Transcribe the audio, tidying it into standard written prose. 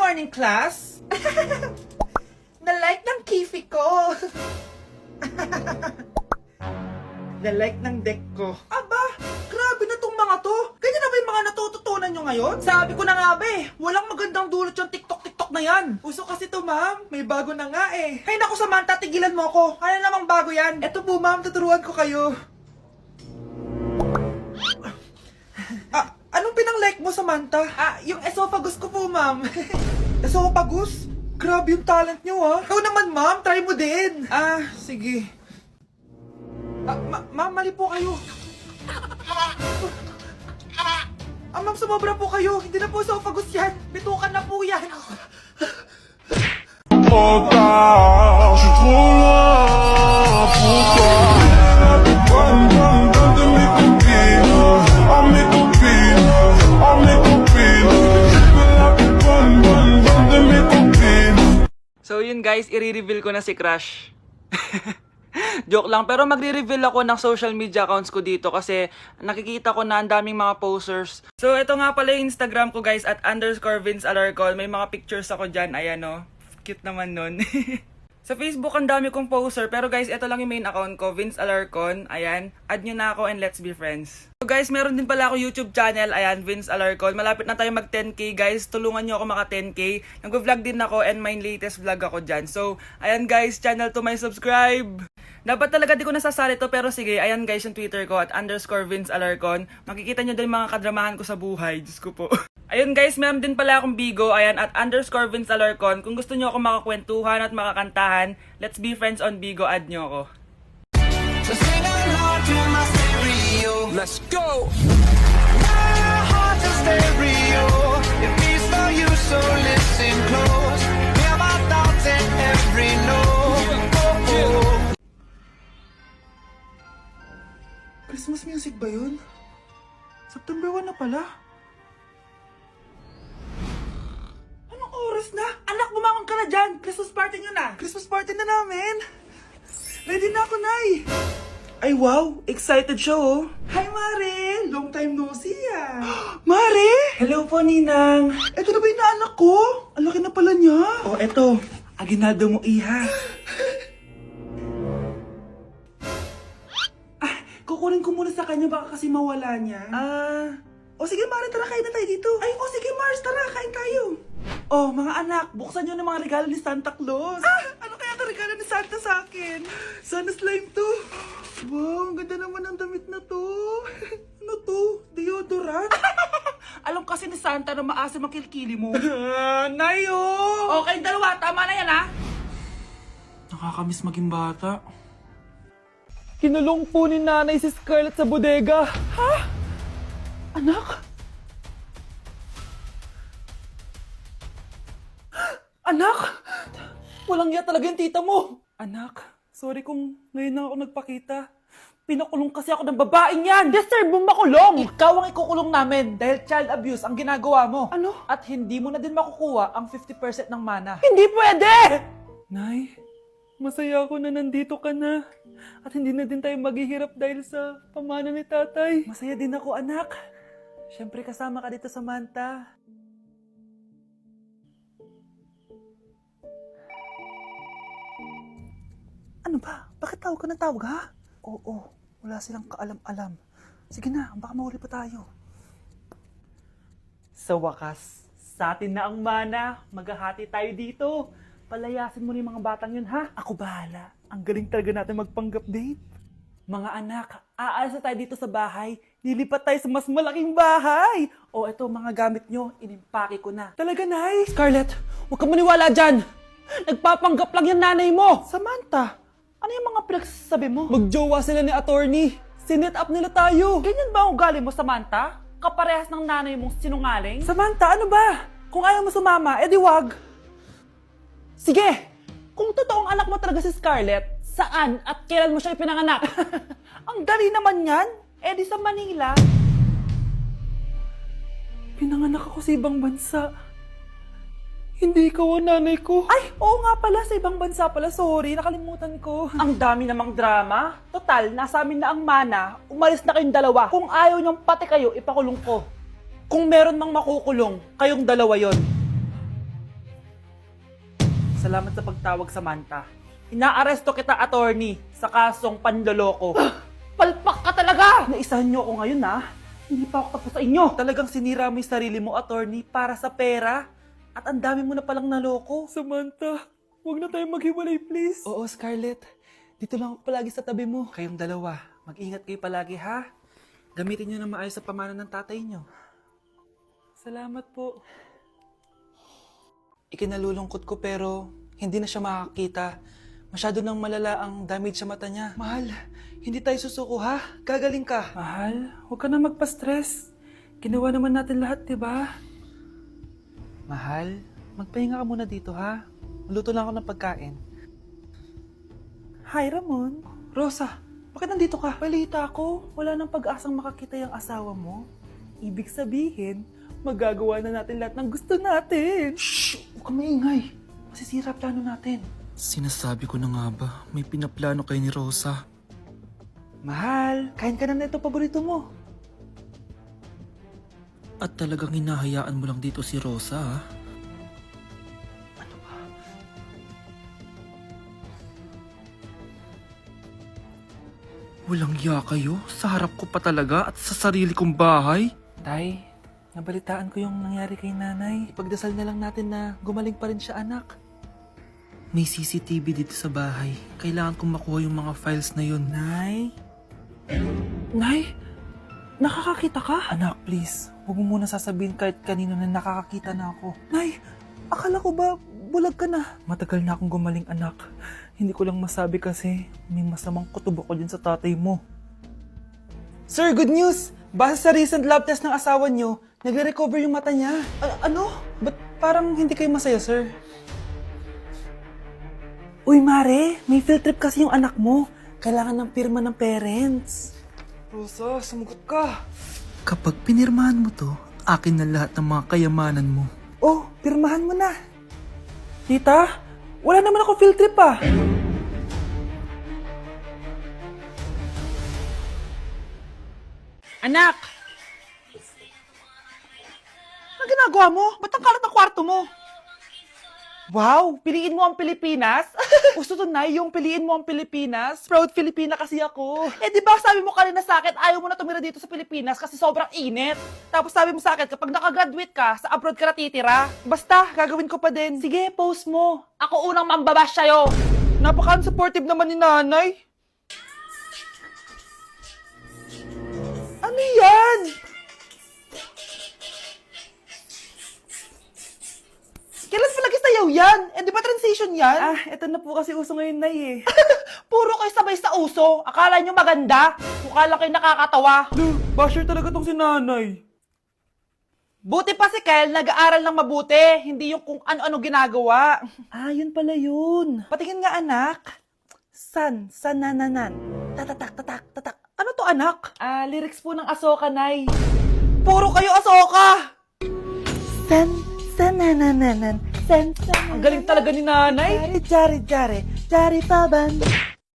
morning, class! Na-like ng kifi ko! Na-like ng deck ko. Aba, grabe na tong mga to! Ganyan na ba yung mga natututunan nyo ngayon? Sabi ko na nga ba eh, walang magandang dulot yung TikTok na yan. Uso kasi to, ma'am. May bago na nga eh. Hay naku, Samantha, tigilan mo ako. Ano namang bago yan? Eto po, ma'am, tuturuan ko kayo. Anong pinang-like mo, Samantha? Yung esophagus ko po, ma'am. Esophagus? Grabe yung talent nyo, ha? Ikaw naman, ma'am. Try mo din. Sige. Ma'am, mali po kayo. Ma'am, sumobra po kayo. Hindi na po esophagus yan. Bitukan na po yan. So yun guys, i-reveal ko na si Crush. Joke lang, pero magre-reveal ako ng social media accounts ko dito kasi nakikita ko na ang daming mga posters. So ito nga pala yung Instagram ko guys at _Vince Alarcon. May mga pictures ako dyan, ayan o. Cute naman nun. Sa Facebook ang dami kong poster, pero guys, ito lang yung main account ko, Vince Alarcon. Ayan, add nyo na ako and let's be friends. So guys, meron din pala ako YouTube channel, ayan, Vince Alarcon. Malapit na tayo mag 10k guys, tulungan nyo ako maka 10k. Nag-vlog din ako and may latest vlog ako dyan. So, ayan guys, channel to my subscribe. Dapat talaga di ko nasasali to, pero sige, ayan guys yung Twitter ko at _Vince Alarcon. Makikita nyo din mga kadramahan ko sa buhay, Diyos ko po. Ayun guys, meron din pala akong Bigo, ayan, at _Vince Alarcon. Kung gusto nyo ako makakwentuhan at makakantahan, let's be friends on Bigo, add nyo ako. So sing along to my stereo. Let's go! My heart's a stereo. It beats for you, so listen close. Hear my thoughts in every note. Oh, oh. Christmas music ba yun? September 1 na pala. Anong oras na? Anak, bumangon ka na dyan! Christmas party nyo na! Christmas party na namin! Ready na ako, Nay! Ay, wow! Excited siya, oh! Hi, Mare! Long time no see, ah! Mare! Hello po, Ninang! Eto na ba yung anak ko? Ang laki na pala niya! Oh, eto. Aginaldo mo, iha. Kukunin ko muna sa kanya, baka kasi mawala niya. O sige, Mare, tara, kain na tayo dito. Ay, o sige, Mars, tara, kain tayo. Oh, mga anak, buksan nyo ng mga regalo ni Santa Claus. Ano kaya ang regalo ni Santa sa akin? Sana slime to. Wow, ang ganda naman ng damit na to. Ano to? Deodorant? Alam kasi ni Santa na maasim ang kilikili mo. Nayo! Okay, dalawa, tama na yan, ha? Nakakamiss maging bata. Kinulong po ni nanay si Scarlett sa bodega. Ha? Anak? Anak? Walang iya talaga yung tita mo. Anak, sorry kung ngayon na ako nagpakita. Pinakulong kasi ako ng babaeng yan! Deserve mong makulong! Ikaw ang ikukulong namin dahil child abuse ang ginagawa mo. Ano? At hindi mo na din makukuha ang 50% ng mana. Hindi pwede! Nay, masaya ako na nandito ka na. At hindi na din tayo maghihirap dahil sa pamana ni tatay. Masaya din ako, anak. Siyempre kasama ka dito sa Manta. Ano ba? Bakit tawag ka ng tawag, ha? Oo, wala silang kaalam-alam. Sige na, baka mahuli pa tayo. Sa wakas, sa atin na ang mana. Maghahati tayo dito. Palayasin mo na yung mga batang yun, ha? Ako bahala. Ang galing talaga natin magpanggap date. Mga anak, aalis na tayo dito sa bahay. Lilipat tayo sa mas malaking bahay. O eto, mga gamit nyo, inimpake ko na. Talaga, Nay? Scarlett, huwag ka maniwala dyan. Nagpapanggap lang yung nanay mo. Samantha, ano yung mga pinagsasabi mo? Magjowa sila ni attorney. Sinet up nila tayo. Ganyan ba ang ugali mo, Samantha? Kaparehas ng nanay mong sinungaling? Samantha, ano ba? Kung ayaw mo sumama, edi wag. Sige, kung totoong anak mo talaga si Scarlett, saan at kailan mo siya ipinanganak? Ang dali naman yan. Eh di sa Manila. Pinanganak ako sa ibang bansa. Hindi ikaw ang nanay ko. Ay, oo nga pala, sa ibang bansa pala. Sorry, nakalimutan ko. Ang dami namang drama. Total, nasa amin na ang mana. Umalis na kayong dalawa. Kung ayaw niyong pati kayo, ipakulong ko. Kung meron mang makukulong, kayong dalawa yon. Salamat sa pagtawag, Samantha. Inaaresto kita, attorney, sa kasong panloloko. Palpak ka talaga! Naisahan niyo ako ngayon, ha? Hindi pa ako tapos sa inyo. Talagang sinira mo yung sarili mo, attorney, para sa pera. At ang dami mo na palang naloko. Samantha, huwag na tayong maghiwalay, please. Oo, Scarlett. Dito lang ako palagi sa tabi mo. Kayong dalawa, mag-ingat kayo palagi, ha? Gamitin niyo na maayos sa pamana ng tatay niyo. Salamat po. Ikinalulungkot ko pero hindi na siya makakita. Masyado nang malala ang damage sa mata niya. Mahal, hindi tayo susuko, ha? Gagaling ka. Mahal, huwag ka na magpa-stress. Ginawa naman natin lahat, di ba? Mahal, magpahinga ka muna dito, ha? Maluto lang ako ng pagkain. Hi, Ramon. Rosa, bakit nandito ka? Balita ko, wala nang pag-asang makakita yung asawa mo. Ibig sabihin, magagawa na natin lahat ng gusto natin. Shh! Huwag ka maingay. Masisira plano natin. Sinasabi ko na nga ba, may pinaplano kayo ni Rosa. Mahal, kain ka na nito paborito mo. At talagang hinahayaan mo lang dito si Rosa, ha? Ano ba? Walang iya kayo? Sa harap ko pa talaga at sa sarili kong bahay? Tay, nabalitaan ko yung nangyari kay nanay. Ipagdasal na lang natin na gumaling pa rin siya, anak. May CCTV dito sa bahay. Kailangan kong makuha yung mga files na yun. Nay? Nay? Nakakakita ka? Anak, please. Huwag mo muna sasabihin kahit kanino na nakakakita na ako. Nay, akala ko ba bulag ka na? Matagal na akong gumaling, anak. Hindi ko lang masabi kasi may masamang kutob ako dyan sa tatay mo. Sir, good news! Base sa recent lab test ng asawa niyo, nagre-recover yung mata niya. Ano? Ba't parang hindi kayo masaya, sir? Uy, Mare, may field trip kasi yung anak mo. Kailangan ng pirma ng parents. Rosa, sumugot ka. Kapag pinirmahan mo to, akin na lahat ng mga kayamanan mo. Oh, pirmahan mo na. Tita, wala naman ako field trip ah. Anak! Ano ginagawa mo? Ba't ang kalat ng kwarto mo? Wow, piliin mo ang Pilipinas? Gusto to na yung piliin mo ang Pilipinas? Proud Filipina kasi ako. Eh di ba sabi mo kanina sa akin, ayaw mo na tumira dito sa Pilipinas kasi sobrang init. Tapos sabi mo sa akin, kapag nakagraduate ka, sa abroad ka na titira. Basta, gagawin ko pa din. Sige, post mo. Ako unang mambabash sa'yo. Napaka-supportive naman ni nanay. Ano yan? Kailan pa lagi sayaw yan? Eh, di ba transition yan? Ah, eto na po kasi uso ngayon, Nay eh. Puro kayo sabay sa uso. Akala nyo maganda. Mukha lang kayo nakakatawa. Basher talaga tong si nanay. Buti pa si Kyle, nag-aaral ng mabuti. Hindi yung kung ano-ano ginagawa. Ah, yun pala yun. Patingin nga, anak. Sanananan. Tatatak, tatak, tatak. Ano to, anak? Ah, lyrics po ng Asoka, Nay. Puro kayo Asoka! Sanananan. Ang galing talaga ni nanay. Jari, jari, jari, jari paban.